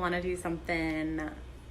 Want to do something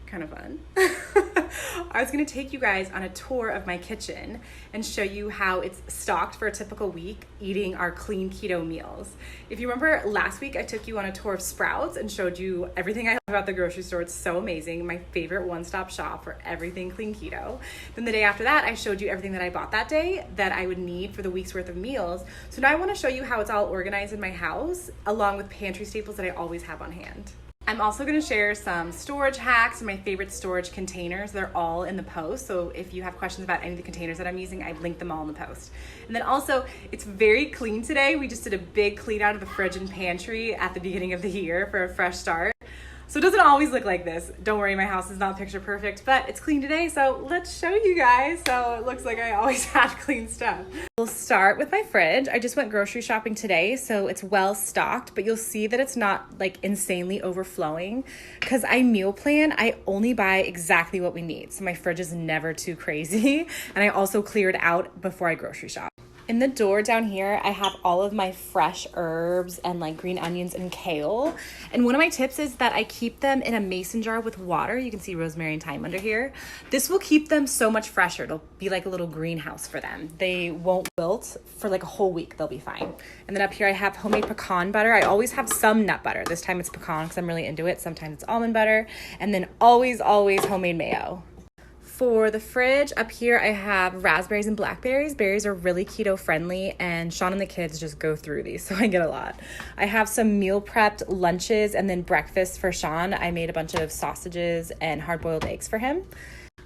kind of fun. I was going to take you guys on a tour of my kitchen and show you how it's stocked for a typical week eating our clean keto meals. If you remember last week, I took you on a tour of Sprouts and showed you everything I love about the grocery store. It's so amazing. My favorite one-stop shop for everything clean keto. Then the day after that, I showed you everything that I bought that day that I would need for the week's worth of meals. So now I want to show you how it's all organized in my house, along with pantry staples that I always have on hand. I'm also going to share some storage hacks and my favorite storage containers. They're all in the post. So if you have questions about any of the containers that I'm using, I've linked them all in the post. And then also, it's very clean today. We just did a big clean out of the fridge and pantry at the beginning of the year for a fresh start. So it doesn't always look like this. Don't worry, my house is not picture perfect, but it's clean today. So let's show you guys. So it looks like I always have clean stuff. We'll start with my fridge. I just went grocery shopping today, so it's well stocked, but you'll see that it's not like insanely overflowing because I meal plan. I only buy exactly what we need. So my fridge is never too crazy. And I also cleared out before I grocery shop. In the door down here, I have all of my fresh herbs and like green onions and kale. And one of my tips is that I keep them in a mason jar with water. You can see rosemary and thyme under here. This will keep them so much fresher. It'll be like a little greenhouse for them. They won't wilt for like a whole week. They'll be fine. And then up here, I have homemade pecan butter. I always have some nut butter. This time it's pecan because I'm really into it. Sometimes it's almond butter. And then always homemade mayo. For the fridge, up here I have raspberries and blackberries. Berries are really keto friendly and Sean and the kids just go through these, so I get a lot. I have some meal prepped lunches and then breakfast for Sean. I made a bunch of sausages and hard-boiled eggs for him.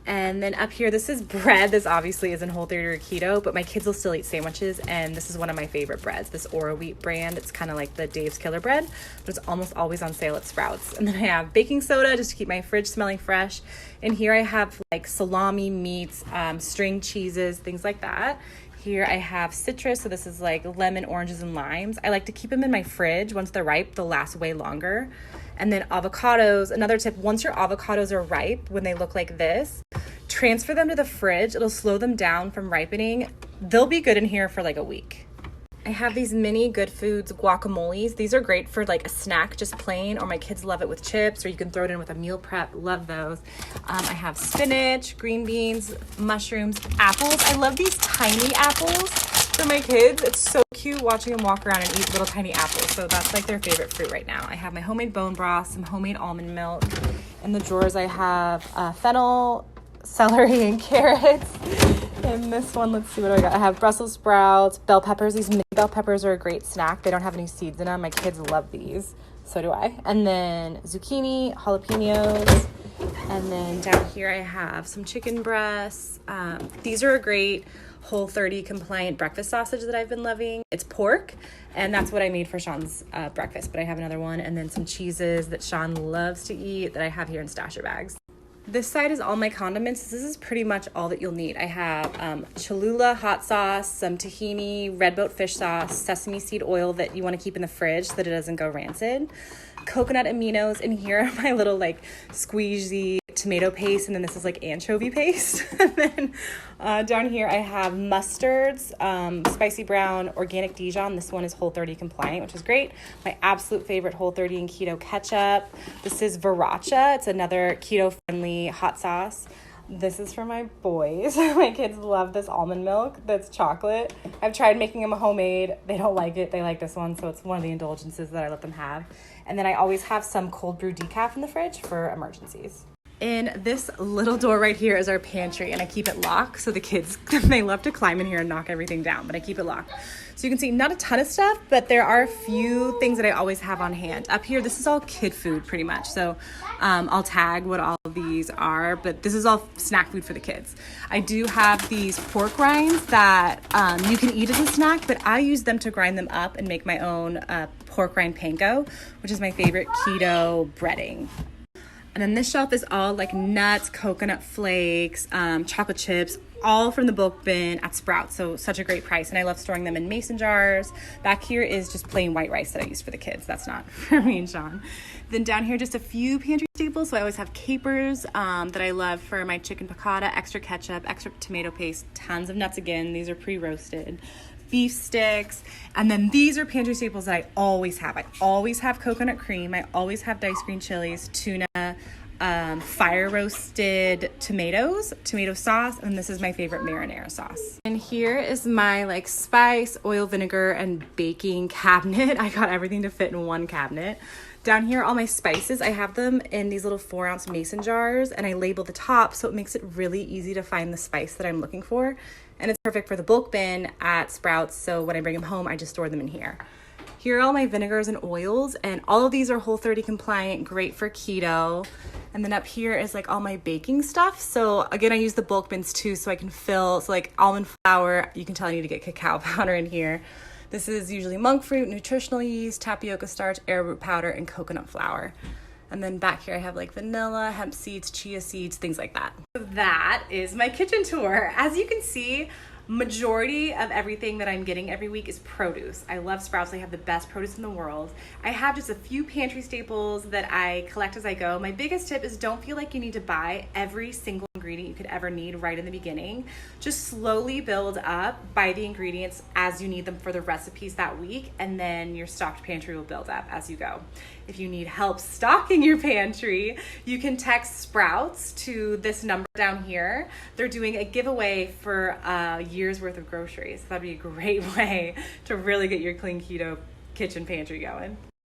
And then up here, this is bread. This obviously isn't Whole30 or keto, but my kids will still eat sandwiches, and this is one of my favorite breads, this Ora wheat brand. It's kind of like the Dave's Killer bread, but it's almost always on sale at Sprouts. And then I have baking soda just to keep my fridge smelling fresh. And here I have like salami, meats, string cheeses, things like that. Here I have citrus, so this is like lemon, oranges, and limes. I like to keep them in my fridge. Once they're ripe, they'll last way longer. And then avocados, another tip, once your avocados are ripe, when they look like this, transfer them to the fridge. It'll slow them down from ripening. They'll be good in here for like a week. I have these mini Good Foods guacamoles. These are great for like a snack, just plain, or my kids love it with chips, or you can throw it in with a meal prep. Love those. I have spinach, green beans, mushrooms, apples. I love these tiny apples for my kids. It's so cute watching them walk around and eat little tiny apples. So that's like their favorite fruit right now. I have my homemade bone broth, some homemade almond milk. In the drawers I have fennel, celery, and carrots. And this one, let's see, what do I got? I have Brussels sprouts, bell peppers. These mini bell peppers are a great snack. They don't have any seeds in them. My kids love these. So do I. And then zucchini, jalapenos. And then down here I have some chicken breasts. These are a great Whole30 compliant breakfast sausage that I've been loving. It's pork, and that's what I made for Sean's breakfast, but I have another one. And then some cheeses that Sean loves to eat that I have here in stasher bags. This side is all my condiments. This is pretty much all that you'll need. I have Cholula hot sauce, some tahini, red boat fish sauce, sesame seed oil that you want to keep in the fridge so that it doesn't go rancid, coconut aminos, and here are my little like squeezy tomato paste, and then this is like anchovy paste. And then down here I have mustards, spicy brown, organic Dijon. This one is Whole30 compliant, which is great. My absolute favorite Whole30 and keto ketchup. This is Viracha. It's another keto friendly hot sauce. This is for my boys. My kids love this almond milk that's chocolate. I've tried making them homemade. They don't like it. They like this one, so it's one of the indulgences that I let them have. And then I always have some cold brew decaf in the fridge for emergencies. In this little door right here is our pantry, and I keep it locked so the kids, they love to climb in here and knock everything down, but I keep it locked. So you can see not a ton of stuff, but there are a few things that I always have on hand. Up here, this is all kid food pretty much. So I'll tag what all of these are, but this is all snack food for the kids. I do have these pork rinds that you can eat as a snack, but I use them to grind them up and make my own pork rind panko, which is my favorite keto breading. And then this shelf is all like nuts, coconut flakes, chocolate chips, all from the bulk bin at Sprouts. So such a great price. And I love storing them in mason jars. Back here is just plain white rice that I use for the kids. That's not for me and Sean. Then down here, just a few pantry staples. So I always have capers that I love for my chicken piccata, extra ketchup, extra tomato paste, tons of nuts again. These are pre-roasted. beef sticks. And then these are pantry staples that I always have. I always have coconut cream. I always have diced green chilies, tuna, fire roasted tomatoes, tomato sauce, and this is my favorite marinara sauce. And here is my like spice, oil, vinegar, and baking cabinet. I got everything to fit in one cabinet. Down here, all my spices, I have them in these little 4-ounce mason jars, and I label the top so it makes it really easy to find the spice that I'm looking for. And it's perfect for the bulk bin at Sprouts, so when I bring them home, I just store them in here. Here are all my vinegars and oils, and all of these are Whole30 compliant, great for keto. And then up here is like all my baking stuff. So again, I use the bulk bins too, so I can fill, so like almond flour, you can tell I need to get cacao powder in here. This is usually monk fruit, nutritional yeast, tapioca starch, arrowroot powder, and coconut flour. And then back here I have like vanilla, hemp seeds, chia seeds, things like that. So that is my kitchen tour. As you can see, majority of everything that I'm getting every week is produce. I love Sprouts. They have the best produce in the world. I have just a few pantry staples that I collect as I go. My biggest tip is don't feel like you need to buy every single ingredient you could ever need right in the beginning. Just slowly build up, buy the ingredients as you need them for the recipes that week, and then your stocked pantry will build up as you go. If you need help stocking your pantry, you can text Sprouts to this number down here. They're doing a giveaway for a year's worth of groceries. That'd be a great way to really get your clean keto kitchen pantry going.